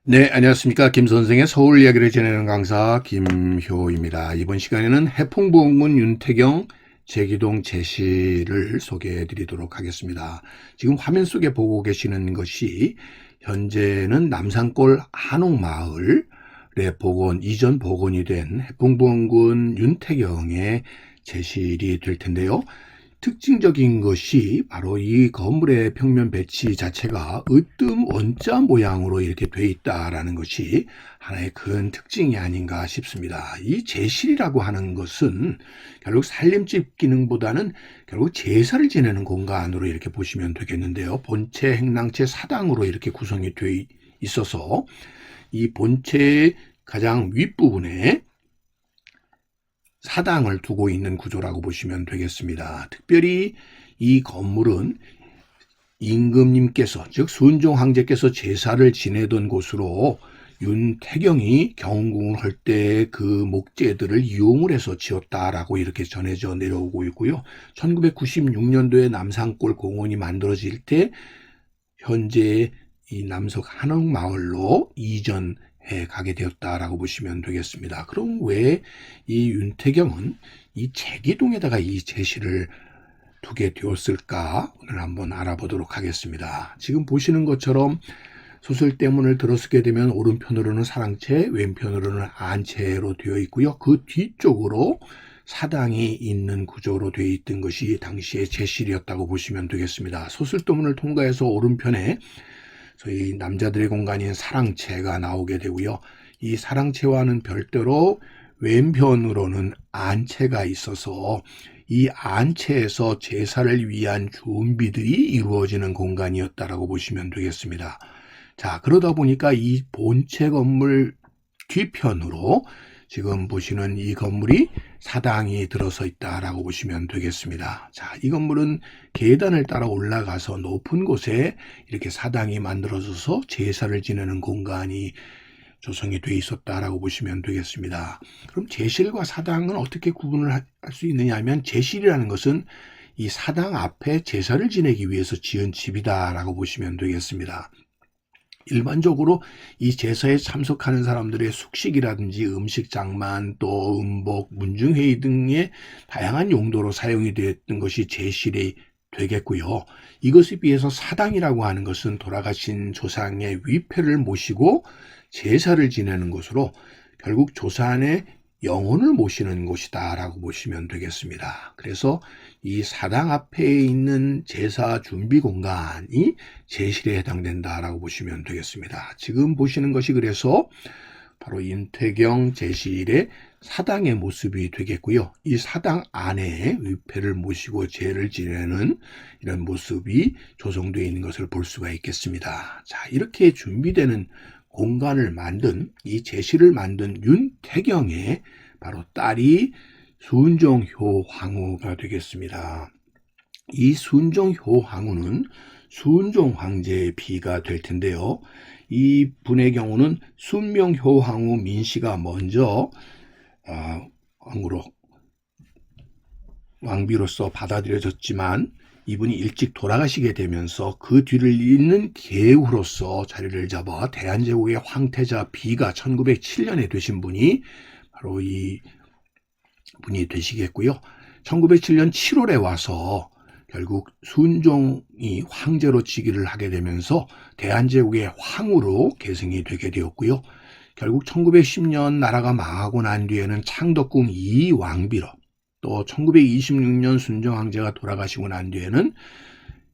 네, 안녕하십니까. 김 선생의 서울 이야기를 전하는 강사 김효입니다. 이번 시간에는 해풍부원군 윤태경 제기동 제시를 소개해 드리도록 하겠습니다. 지금 화면 속에 보고 계시는 것이 현재는 남산골 한옥마을의 복원, 이전 복원이 된 해풍부원군 윤태경의 제실이 될 텐데요. 특징적인 것이 바로 이 건물의 평면 배치 자체가 으뜸 원자 모양으로 이렇게 돼 있다라는 것이 하나의 큰 특징이 아닌가 싶습니다. 이 제실이라고 하는 것은 결국 살림집 기능보다는 결국 제사를 지내는 공간으로 이렇게 보시면 되겠는데요. 본체, 행랑체, 사당으로 이렇게 구성이 돼 있어서 이 본체의 가장 윗부분에 사당을 두고 있는 구조라고 보시면 되겠습니다. 특별히 이 건물은 임금님께서, 즉 순종 황제께서 제사를 지내던 곳으로 윤태경이 경운궁을 할 때 그 목재들을 이용을 해서 지었다라고 이렇게 전해져 내려오고 있고요. 1996년도에 남산골 공원이 만들어질 때 현재 이 남석 한옥마을로 이전 가게 되었다라고 보시면 되겠습니다. 그럼 왜 이 윤태경은 이 제기동에다가 이 제시를 두게 되었을까? 오늘 한번 알아보도록 하겠습니다. 지금 보시는 것처럼 소설대문을 들어서게 되면 오른편으로는 사랑채, 왼편으로는 안채로 되어 있고요. 그 뒤쪽으로 사당이 있는 구조로 되어 있던 것이 당시의 제실이었다고 보시면 되겠습니다. 소설대문을 통과해서 오른편에 소위 남자들의 공간인 사랑채가 나오게 되고요. 이 사랑채와는 별도로 왼편으로는 안채가 있어서 이 안채에서 제사를 위한 준비들이 이루어지는 공간이었다라고 보시면 되겠습니다. 자, 그러다 보니까 이 본체 건물 뒤편으로 지금 보시는 이 건물이 사당이 들어서 있다라고 보시면 되겠습니다. 자, 이 건물은 계단을 따라 올라가서 높은 곳에 이렇게 사당이 만들어져서 제사를 지내는 공간이 조성이 돼 있었다라고 보시면 되겠습니다. 그럼 제실과 사당은 어떻게 구분을 할 수 있느냐 하면 제실이라는 것은 이 사당 앞에 제사를 지내기 위해서 지은 집이다라고 보시면 되겠습니다. 일반적으로 이 제사에 참석하는 사람들의 숙식이라든지 음식 장만 또 음복, 문중회의 등의 다양한 용도로 사용이 되었던 것이 제실이 되겠고요. 이것에 비해서 사당이라고 하는 것은 돌아가신 조상의 위패를 모시고 제사를 지내는 것으로 결국 조상의 영혼을 모시는 곳이다 라고 보시면 되겠습니다. 그래서 이 사당 앞에 있는 제사 준비 공간이 제실에 해당된다라고 보시면 되겠습니다. 지금 보시는 것이 그래서 바로 윤태경 제실의 사당의 모습이 되겠고요. 이 사당 안에 위패를 모시고 제를 지내는 이런 모습이 조성되어 있는 것을 볼 수가 있겠습니다. 자, 이렇게 준비되는 공간을 만든 이 제실을 만든 윤태경의 바로 딸이 순종효 황후가 되겠습니다. 이 순종효 황후는 순종 황제의 비가 될 텐데요. 이 분의 경우는 순명효 황후 민씨가 먼저 왕비로서 받아들여졌지만 이분이 일찍 돌아가시게 되면서 그 뒤를 잇는 계후로서 자리를 잡아 대한제국의 황태자 비가 1907년에 되신 분이 바로 이 분이 되시겠고요. 1907년 7월에 와서 결국 순종이 황제로 즉위를 하게 되면서 대한제국의 황후로 계승이 되게 되었고요. 결국 1910년 나라가 망하고 난 뒤에는 창덕궁 이왕비로 또 1926년 순종황제가 돌아가시고 난 뒤에는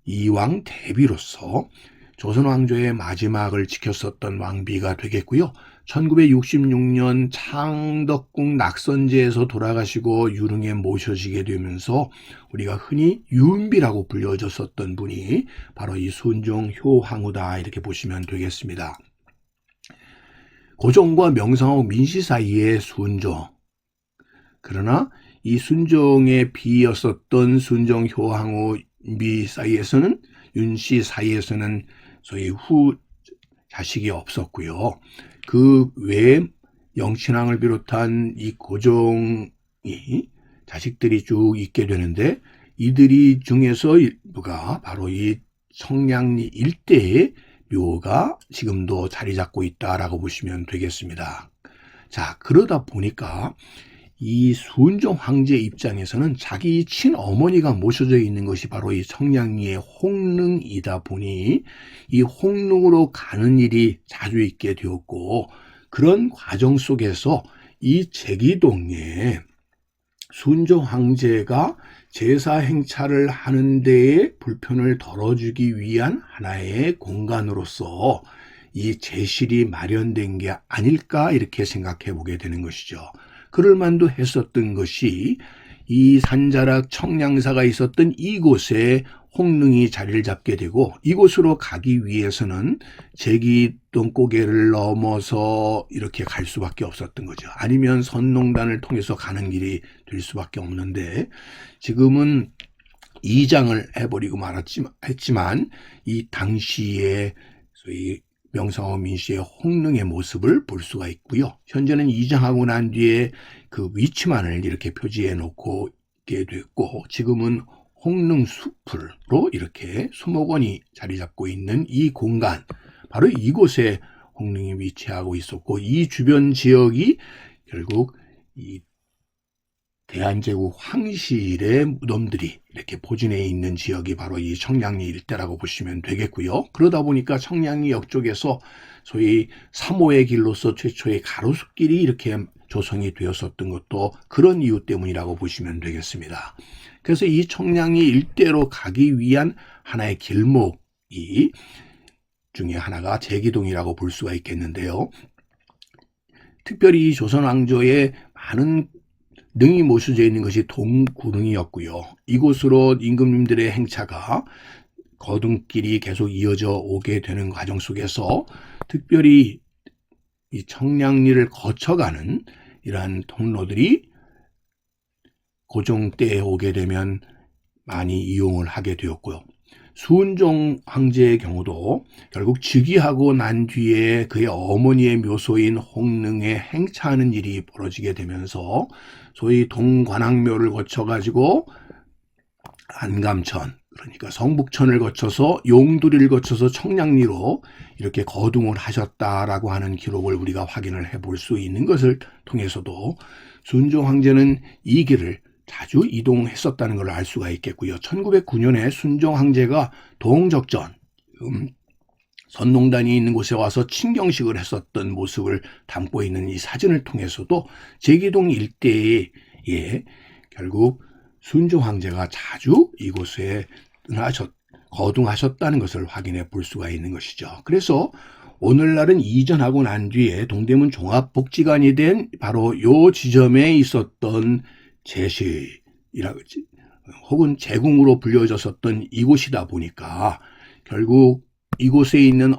이왕 대비로서 조선왕조의 마지막을 지켰었던 왕비가 되겠고요. 1966년 창덕궁 낙선제에서 돌아가시고 유릉에 모셔지게 되면서 우리가 흔히 윤비라고 불려졌었던 분이 바로 이 순종효 황후다 이렇게 보시면 되겠습니다. 고종과 명성하고 민씨 사이의 순종, 그러나 이 순종의 비였었던 순종효 황후 미 사이에서는 윤씨 사이에서는 소위 후 자식이 없었고요. 그 외에 영친왕을 비롯한 이 고종이 자식들이 쭉 있게 되는데 이들이 중에서 일부가 바로 이 청량리 일대의 묘가 지금도 자리 잡고 있다라고 보시면 되겠습니다. 자, 그러다 보니까 이 순종 황제 입장에서는 자기 친어머니가 모셔져 있는 것이 바로 이 청량리의 홍릉이다 보니 이 홍릉으로 가는 일이 자주 있게 되었고, 그런 과정 속에서 이 제기동에 순종 황제가 제사 행차를 하는 데에 불편을 덜어주기 위한 하나의 공간으로서 이 제실이 마련된 게 아닐까 이렇게 생각해 보게 되는 것이죠. 그럴 만도 했었던 것이 이 산자락 청량사가 있었던 이곳에 홍릉이 자리를 잡게 되고, 이곳으로 가기 위해서는 제기동 고개를 넘어서 이렇게 갈 수밖에 없었던 거죠. 아니면 선농단을 통해서 가는 길이 될 수밖에 없는데, 지금은 이장을 해버리고 했지만 이 당시에 소위 명성황후 민씨의 홍릉의 모습을 볼 수가 있고요. 현재는 이장하고 난 뒤에 그 위치만을 이렇게 표지해 놓고 있게 됐고, 지금은 홍릉 숲으로 이렇게 수목원이 자리 잡고 있는 이 공간, 바로 이곳에 홍릉이 위치하고 있었고, 이 주변 지역이 결국 이 대한제국 황실의 무덤들이 이렇게 보존해 있는 지역이 바로 이 청량리 일대라고 보시면 되겠고요. 그러다 보니까 청량리 옆쪽에서 소위 3호의 길로서 최초의 가로수길이 이렇게 조성이 되었었던 것도 그런 이유 때문이라고 보시면 되겠습니다. 그래서 이 청량리 일대로 가기 위한 하나의 길목이 중에 하나가 제기동이라고 볼 수가 있겠는데요. 특별히 이 조선 왕조의 많은 능이 모셔져 있는 것이 동구릉이었고요. 이곳으로 임금님들의 행차가 거둥길이 계속 이어져 오게 되는 과정 속에서 특별히 이 청량리를 거쳐가는 이러한 통로들이 고종 때에 오게 되면 많이 이용을 하게 되었고요. 순종 황제의 경우도 결국 즉위하고 난 뒤에 그의 어머니의 묘소인 홍릉에 행차하는 일이 벌어지게 되면서 소위 동관악묘를 거쳐가지고 안감천, 그러니까 성북천을 거쳐서 용두리를 거쳐서 청량리로 이렇게 거둥을 하셨다라고 하는 기록을 우리가 확인을 해볼 수 있는 것을 통해서도 순종 황제는 이 길을 자주 이동했었다는 걸 알 수가 있겠고요. 1909년에 순종 황제가 동적전, 선농단이 있는 곳에 와서 친경식을 했었던 모습을 담고 있는 이 사진을 통해서도 제기동 일대에 결국 순종 황제가 자주 이곳에 거둥하셨다는 것을 확인해 볼 수가 있는 것이죠. 그래서 오늘날은 이전하고 난 뒤에 동대문 종합복지관이 된 바로 요 지점에 있었던 제실이라고 혹은 제궁으로 불려졌었던 이곳이다 보니까 결국 이곳에 있는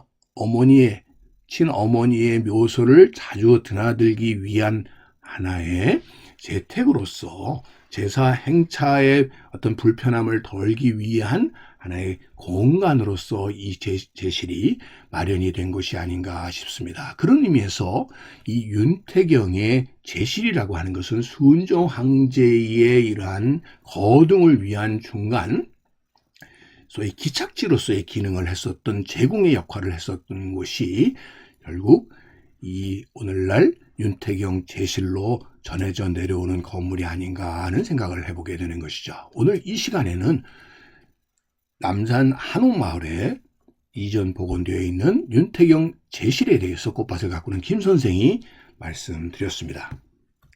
친어머니의 묘소를 자주 드나들기 위한 하나의 재택으로서 제사 행차의 어떤 불편함을 덜기 위한 하나의 공간으로서 이 제실이 마련이 된 것이 아닌가 싶습니다. 그런 의미에서 이 윤태경의 제실이라고 하는 것은 순종 황제의 이러한 거둥을 위한 중간, 소위 기착지로서의 기능을 했었던 제궁의 역할을 했었던 것이 결국 이 오늘날 윤태경 제실로 전해져 내려오는 건물이 아닌가 하는 생각을 해보게 되는 것이죠. 오늘 이 시간에는 남산 한옥마을에 이전 복원되어 있는 윤태경 제실에 대해서 꽃밭을 가꾸는 김 선생이 말씀드렸습니다.